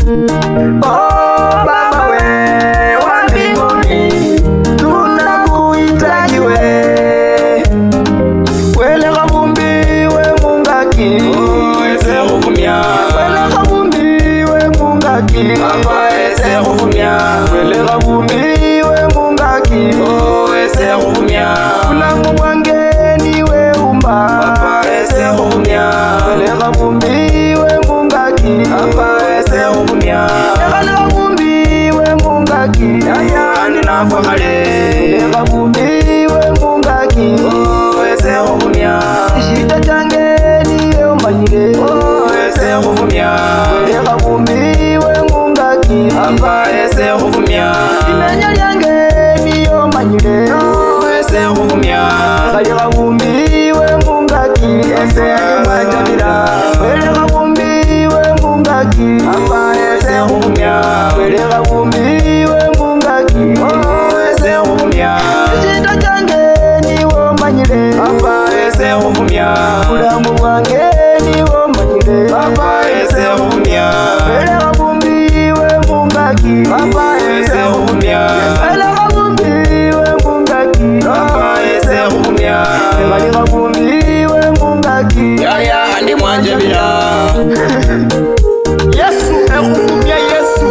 Oh Baba we wa mbinguni, tunakuhitaji we. Wele kabumbi we mungaki, ese kuvumia. wele kabumbi we mungaki, Papa ese kuvumia. wele kabumbi we mungaki, ese kuvumia. ulamu mwangeni we umba, Papa ese kuvumia. wele kabumbi we mungaki, Papa ese kuvumia. wele kabumbi we mungaki, Andi na fakale. wele kabumbi we mungaki, ese kuvumia. shida changeni yo manyire, ese kuvumia. wele kabumbi we mungaki, Papa ese kuvumia. imenya lyangeni yo manyire, ese kuvumia. wele kabumbi we mungaki, ese mwajabira, wele kabumbi we mungaki, Papa ese kuvumia. wele kabumbi we mungaki, ese kuvumia. shida changeni wo manyire, Papa ese kuvumia. ulamu bwangeni wo manyire, Papa ese kuvumia. wele kabumbi we mungaki, Papa ese kuvumia. wele kabumbi we mungaki, Papa ese kuvumia. wele kabumbi we mungaki. Yaya andi mwanjabira. Yesu ekuvumia Yesu.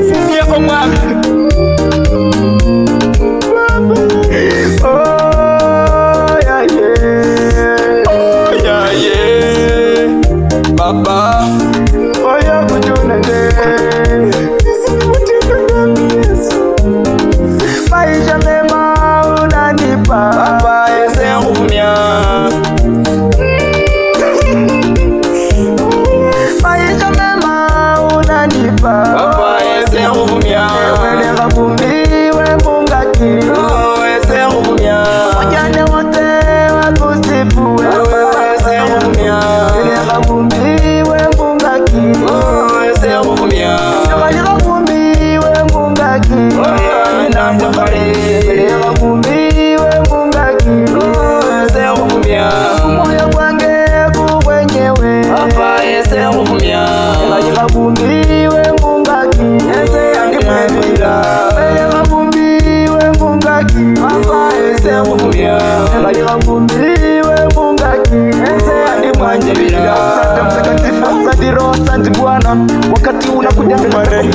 Vumia omwami. Oh yeah yeah, Oh yeah yeah. Baba. oh yeah kujunenge, maisha mema unanipa, Papa ese kuvumia. maisha mema unanipa, Papa ese kuvumia. wele kabumbi we mungaki, ese kuvumia. wajane wote wakusifu Papa wewe, ese kuvumia. wele kabumbi we mungaki, ese kuvumia. wele kabumbi we mungaki, Oya anda mtakale. wele kabumbi we mungaki, ese kuvumia. moyo kwange kuwenyewe, Papa ese kuvumia. wele kabumbi we mungaki, Ese andi mwanjabira. wele kabumbi we mungaki, Papa ese kuvumia. wele kabumbi we mungaki, andi mwanjabira. Asante Mtakatifu, asante Roho, asante Bwana. Wakati unakuja unasema ni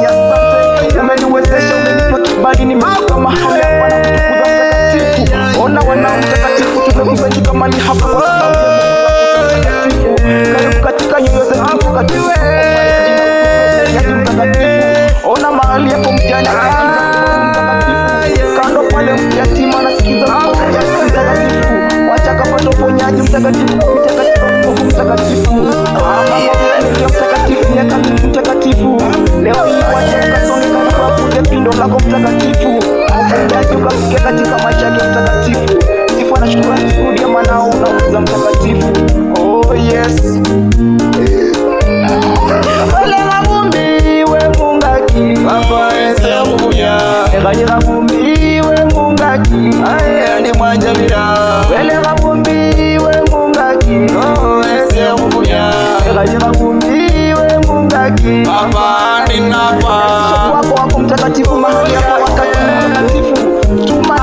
asante. Umeniwezesha, umenipa kibali, nimefika mahali hapa na kutukuza Mtakatifu. Ona wanao Mtakatifu, tumekusanyika mahali hapa kwa sababu ya Mtakatifu. Karibu katika nyoyo zetu Mtakatifu. Mtakatifu. Ona mahali hapo mjane Mtakatifu. Kando pale yatima anasikiza Mtakatifu. Wacha kapata uponyaji Mtakatifu, mtakatifu, mtakatifu. Mtakatifu, nyakati Mtakatifu. Leo hii wacha kasonge katika kuja pindo lako Mtakatifu. Uponyaji ukafike katika maisha yake Mtakatifu. Sifa na shukrani zikurudie mwanao unauza Mtakatifu. Oh yes. Wale kabumbi we mungaki, Papa ese kuvumia. wele kabumbi we mungaki, Aya andi mwanjabira. wele kabumbi we mungaki, ese kuvumia. wele kabumbi we mungaki. Papa andi nafa. Wako wako Mtakatifu mahali hapa, wakati Mtakatifu tuma